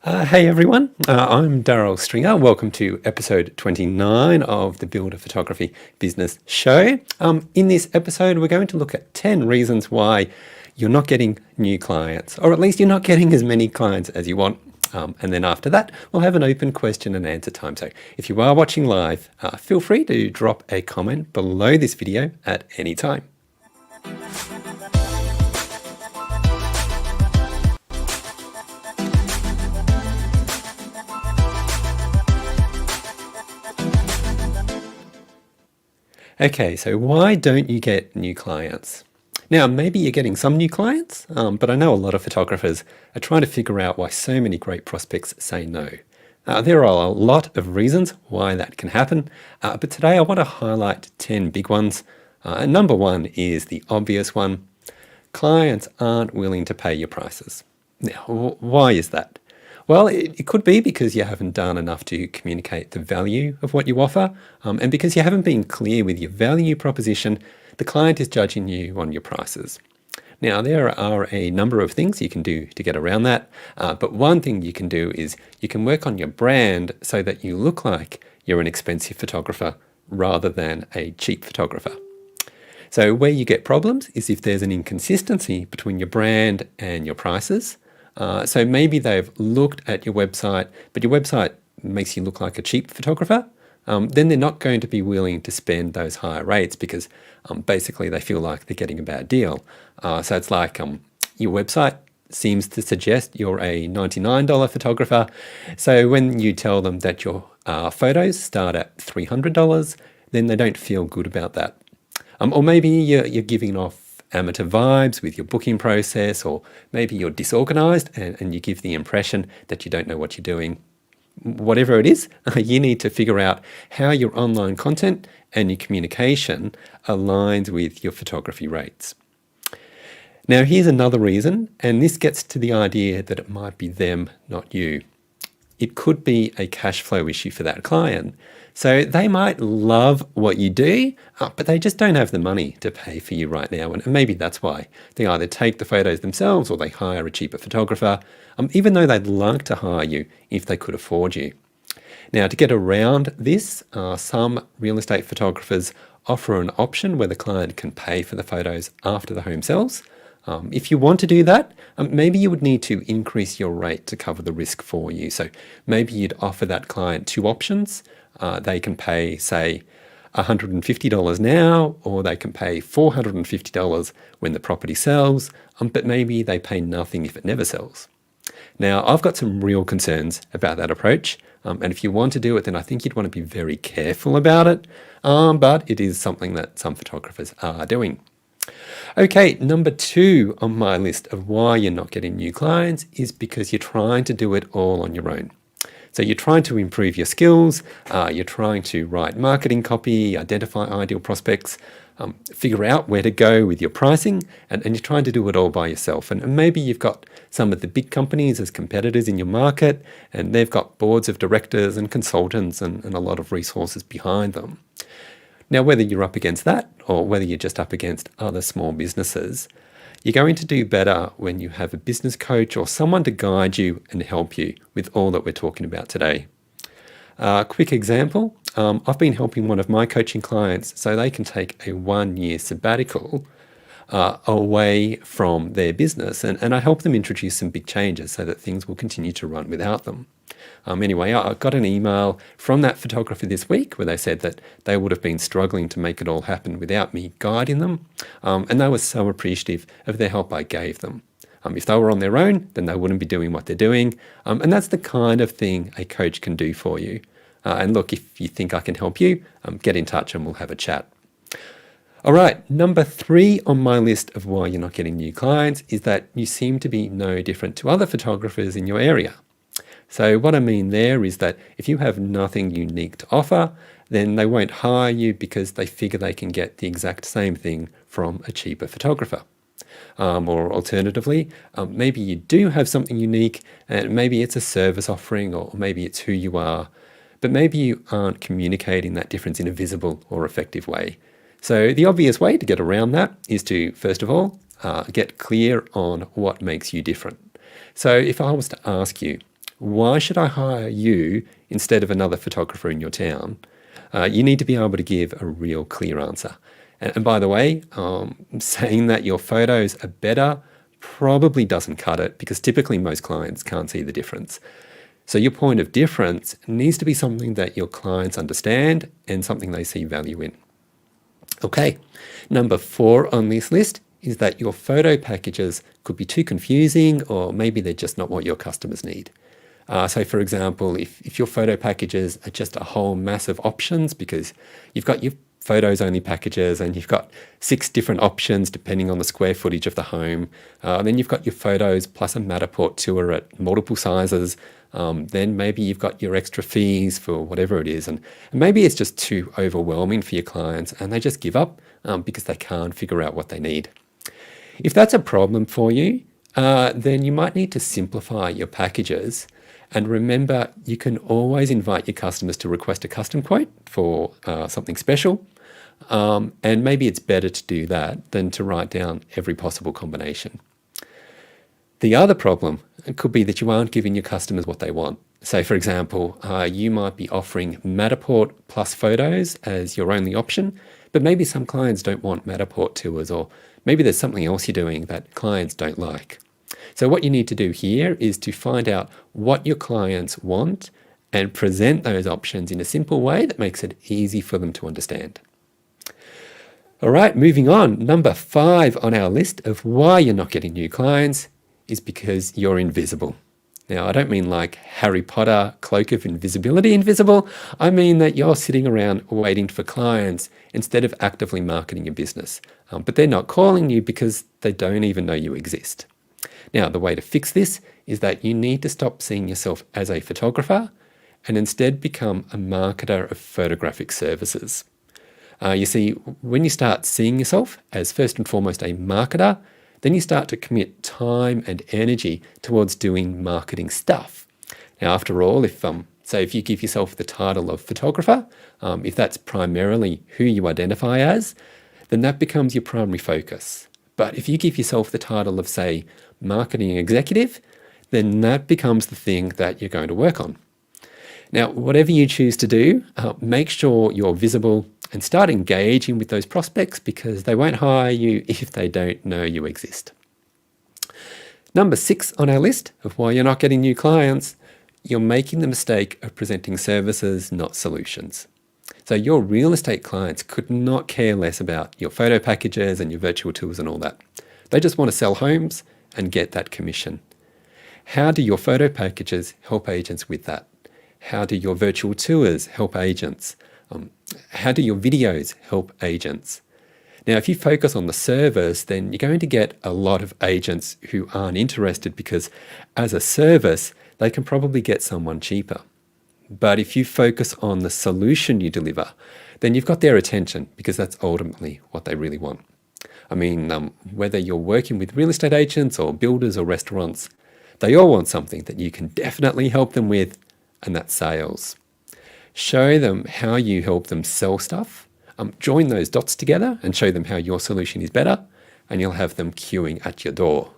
Hey everyone, I'm Daryl Stringer. Welcome to episode 29 of the Builder Photography Business Show. In this episode, we're going to look at 10 reasons why you're not getting new clients, or at least you're not getting as many clients as you want. And then after that, we'll have an open question and answer time. So if you are watching live, feel free to drop a comment below this video at any time. Okay, so why don't you get new clients? Now, maybe you're getting some new clients, but I know a lot of photographers are trying to figure out why so many great prospects say no. There are a lot of reasons why that can happen, but today I want to highlight 10 big ones. And number one is the obvious one. Clients aren't willing to pay your prices. Now, why is that? Well, it could be because you haven't done enough to communicate the value of what you offer, and because you haven't been clear with your value proposition, the client is judging you on your prices. Now, there are a number of things you can do to get around that, but one thing you can do is you can work on your brand so that you look like you're an expensive photographer rather than a cheap photographer. So where you get problems is if there's an inconsistency between your brand and your prices. So maybe they've looked at your website, but your website makes you look like a cheap photographer. Then they're not going to be willing to spend those higher rates because basically they feel like they're getting a bad deal. So it's like your website seems to suggest you're a $99 photographer. So when you tell them that your photos start at $300, then they don't feel good about that. Or maybe you're giving off amateur vibes with your booking process, or maybe you're disorganized and you give the impression that you don't know what you're doing. Whatever it is, you need to figure out how your online content and your communication aligns with your photography rates. Now, here's another reason, and this gets to the idea that it might be them, not you. It could be a cash flow issue for that client. So they might love what you do, but they just don't have the money to pay for you right now. And maybe that's why they either take the photos themselves or they hire a cheaper photographer, even though they'd like to hire you if they could afford you. Now, to get around this, some real estate photographers offer an option where the client can pay for the photos after the home sells. If you want to do that, maybe you would need to increase your rate to cover the risk for you. So maybe you'd offer that client two options. They can pay, say, $150 now, or they can pay $450 when the property sells, but maybe they pay nothing if it never sells. Now, I've got some real concerns about that approach, and if you want to do it, then I think you'd want to be very careful about it, but it is something that some photographers are doing. Okay, number two on my list of why you're not getting new clients is because you're trying to do it all on your own. So you're trying to improve your skills, you're trying to write marketing copy, identify ideal prospects, figure out where to go with your pricing, and you're trying to do it all by yourself. And maybe you've got some of the big companies as competitors in your market, and they've got boards of directors and consultants and a lot of resources behind them. Now, whether you're up against that or whether you're just up against other small businesses, you're going to do better when you have a business coach or someone to guide you and help you with all that we're talking about today. Quick example, I've been helping one of my coaching clients so they can take a 1-year sabbatical away from their business, and I help them introduce some big changes so that things will continue to run without them. Anyway, I got an email from that photographer this week where they said that they would have been struggling to make it all happen without me guiding them, and they were so appreciative of the help I gave them. If they were on their own, then they wouldn't be doing what they're doing, and that's the kind of thing a coach can do for you. And look, if you think I can help you, get in touch and we'll have a chat. All right, number 3 on my list of why you're not getting new clients is that you seem to be no different to other photographers in your area. So what I mean there is that if you have nothing unique to offer, then they won't hire you because they figure they can get the exact same thing from a cheaper photographer. Or alternatively, maybe you do have something unique, and maybe it's a service offering, or maybe it's who you are, but maybe you aren't communicating that difference in a visible or effective way. So the obvious way to get around that is to, first of all, get clear on what makes you different. So if I was to ask you, why should I hire you instead of another photographer in your town? You need to be able to give a real clear answer. And by the way, saying that your photos are better probably doesn't cut it because typically most clients can't see the difference. So your point of difference needs to be something that your clients understand and something they see value in. Okay, number 4 on this list is that your photo packages could be too confusing or maybe they're just not what your customers need. So for example, if your photo packages are just a whole mass of options because you've got your photos only packages and you've got 6 different options depending on the square footage of the home, then you've got your photos plus a Matterport tour at multiple sizes, then maybe you've got your extra fees for whatever it is, and maybe it's just too overwhelming for your clients and they just give up because they can't figure out what they need. If that's a problem for you, then you might need to simplify your packages. And remember, you can always invite your customers to request a custom quote for something special. And maybe it's better to do that than to write down every possible combination. The other problem could be that you aren't giving your customers what they want. So for example, you might be offering Matterport plus photos as your only option, but maybe some clients don't want Matterport tours, or maybe there's something else you're doing that clients don't like. So what you need to do here is to find out what your clients want and present those options in a simple way that makes it easy for them to understand. All right, moving on. Number 5 on our list of why you're not getting new clients is because you're invisible. Now, I don't mean like Harry Potter cloak of invisibility invisible. I mean that you're sitting around waiting for clients instead of actively marketing your business. But they're not calling you because they don't even know you exist. Now, the way to fix this is that you need to stop seeing yourself as a photographer and instead become a marketer of photographic services. You see, when you start seeing yourself as first and foremost a marketer, then you start to commit time and energy towards doing marketing stuff. Now, after all, if you give yourself the title of photographer, if that's primarily who you identify as, then that becomes your primary focus. But if you give yourself the title of, say, marketing executive, then that becomes the thing that you're going to work on. Now, whatever you choose to do, make sure you're visible and start engaging with those prospects because they won't hire you if they don't know you exist. Number 6 on our list of why you're not getting new clients, you're making the mistake of presenting services, not solutions. So your real estate clients could not care less about your photo packages and your virtual tours and all that. They just want to sell homes and get that commission. How do your photo packages help agents with that? How do your virtual tours help agents? How do your videos help agents? Now, if you focus on the service, then you're going to get a lot of agents who aren't interested because as a service, they can probably get someone cheaper. But if you focus on the solution you deliver, then you've got their attention because that's ultimately what they really want. I mean, whether you're working with real estate agents or builders or restaurants, they all want something that you can definitely help them with, and that's sales. Show them how you help them sell stuff. Join those dots together and show them how your solution is better, and you'll have them queuing at your door.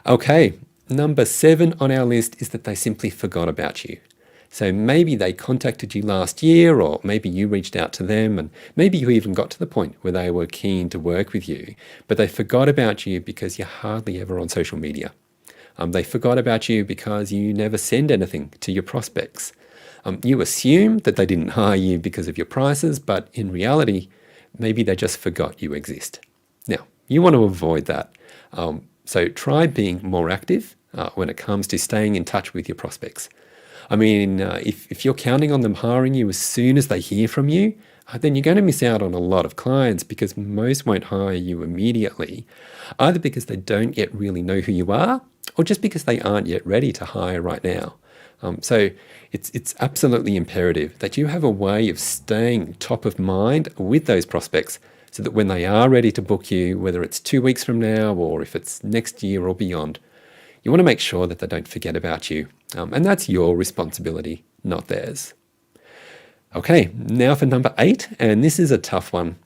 Okay, number 7 on our list is that they simply forgot about you. So maybe they contacted you last year, or maybe you reached out to them, and maybe you even got to the point where they were keen to work with you, but they forgot about you because you're hardly ever on social media. They forgot about you because you never send anything to your prospects. You assume that they didn't hire you because of your prices, but in reality, maybe they just forgot you exist. Now, you want to avoid that. So try being more active when it comes to staying in touch with your prospects. I mean, if you're counting on them hiring you as soon as they hear from you, then you're going to miss out on a lot of clients because most won't hire you immediately, either because they don't yet really know who you are or just because they aren't yet ready to hire right now. So it's absolutely imperative that you have a way of staying top of mind with those prospects so that when they are ready to book you, whether it's 2 weeks from now or if it's next year or beyond, you want to make sure that they don't forget about you. And that's your responsibility, not theirs. Okay, now for number 8, and this is a tough one.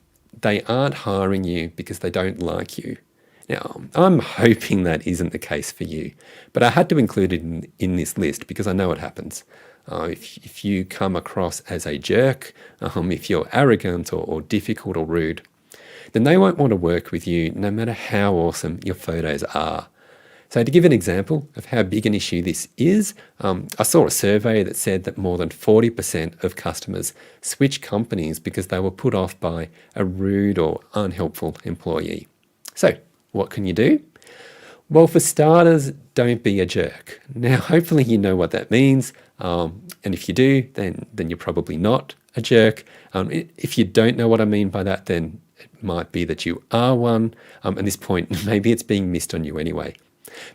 They aren't hiring you because they don't like you. Now, I'm hoping that isn't the case for you, but I had to include it in this list because I know it happens. If you come across as a jerk, if you're arrogant or difficult or rude, then they won't want to work with you no matter how awesome your photos are. So to give an example of how big an issue this is, I saw a survey that said that more than 40% of customers switch companies because they were put off by a rude or unhelpful employee. So what can you do? Well, for starters, don't be a jerk. Now, hopefully you know what that means. And if you do, then you're probably not a jerk. If you don't know what I mean by that, then it might be that you are one. At this point, maybe it's being missed on you anyway.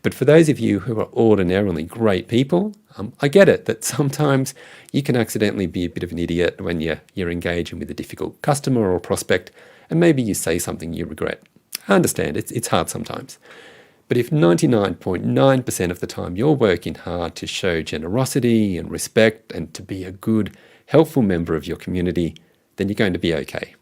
But for those of you who are ordinarily great people, I get it that sometimes you can accidentally be a bit of an idiot when you're engaging with a difficult customer or prospect, and maybe you say something you regret. I understand, it's hard sometimes. But if 99.9% of the time you're working hard to show generosity and respect and to be a good, helpful member of your community, then you're going to be okay.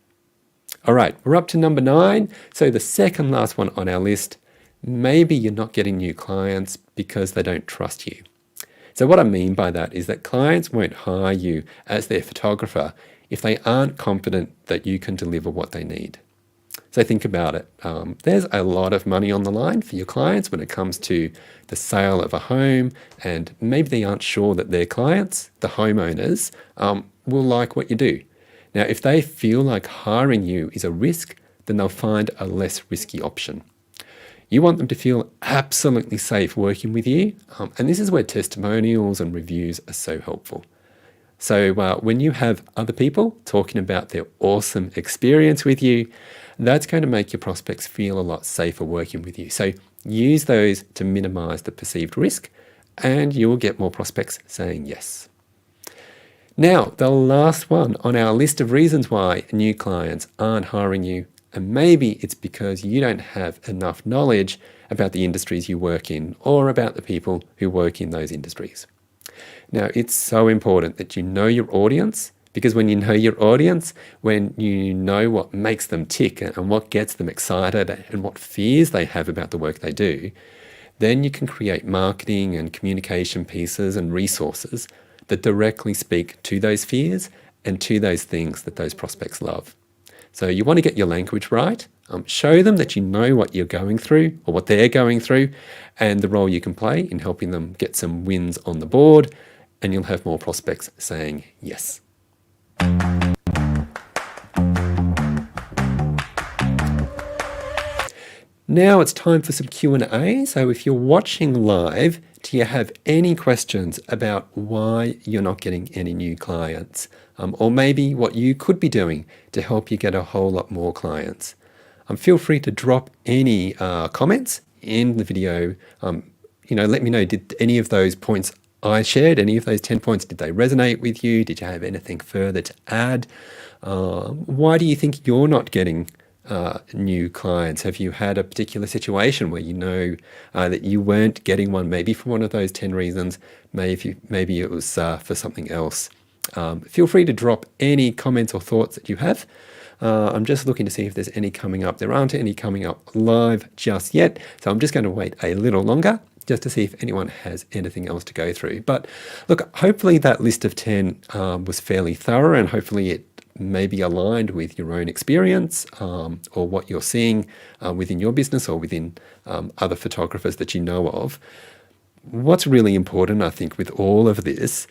All right, we're up to number 9. So the second last one on our list, maybe you're not getting new clients because they don't trust you. So what I mean by that is that clients won't hire you as their photographer if they aren't confident that you can deliver what they need. So think about it. There's a lot of money on the line for your clients when it comes to the sale of a home, and maybe they aren't sure that their clients, the homeowners, will like what you do. Now, if they feel like hiring you is a risk, then they'll find a less risky option. You want them to feel absolutely safe working with you, and this is where testimonials and reviews are so helpful. So when you have other people talking about their awesome experience with you, that's going to make your prospects feel a lot safer working with you. So use those to minimize the perceived risk, and you will get more prospects saying yes. Now, the last one on our list of reasons why new clients aren't hiring you, and maybe it's because you don't have enough knowledge about the industries you work in or about the people who work in those industries. Now, it's so important that you know your audience, because when you know your audience, when you know what makes them tick and what gets them excited and what fears they have about the work they do, then you can create marketing and communication pieces and resources that directly speak to those fears and to those things that those prospects love. So you want to get your language right, show them that you know what you're going through or what they're going through and the role you can play in helping them get some wins on the board, and you'll have more prospects saying yes. Now it's time for some Q&A. So if you're watching live, do you have any questions about why you're not getting any new clients? Or maybe what you could be doing to help you get a whole lot more clients? Feel free to drop any comments in the video. Let me know, did any of those points I shared, any of those 10 points, did they resonate with you? Did you have anything further to add? Why do you think you're not getting new clients? Have you had a particular situation where you know that you weren't getting one, maybe for one of those 10 reasons, maybe it was for something else? Feel free to drop any comments or thoughts that you have. I'm just looking to see if there's any coming up. There aren't any coming up live just yet, so I'm just going to wait a little longer just to see if anyone has anything else to go through. But look, hopefully that list of 10 was fairly thorough, and hopefully it may be aligned with your own experience or what you're seeing within your business or within other photographers that you know of. What's really important, I think, with all of this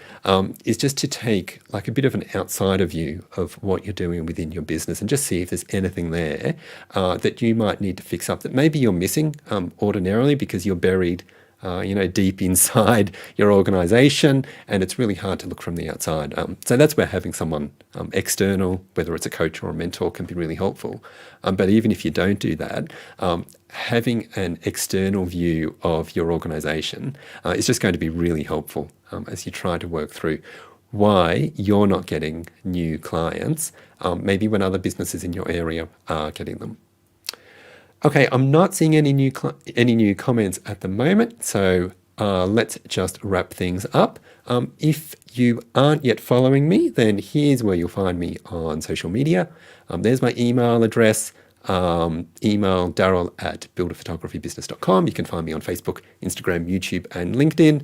is just to take like a bit of an outsider view of what you're doing within your business and just see if there's anything there that you might need to fix up that maybe you're missing ordinarily because you're buried deep inside your organization, and it's really hard to look from the outside. So that's where having someone external, whether it's a coach or a mentor, can be really helpful. But even if you don't do that, having an external view of your organization is just going to be really helpful as you try to work through why you're not getting new clients, maybe when other businesses in your area are getting them. Okay, I'm not seeing any new comments at the moment, so let's just wrap things up. If you aren't yet following me, then here's where you'll find me on social media. There's my email address. email daryl@builderphotographybusiness.com. You can find me on Facebook, Instagram, YouTube, and LinkedIn.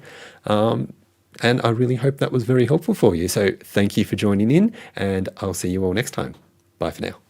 And I really hope that was very helpful for you. So thank you for joining in, and I'll see you all next time. Bye for now.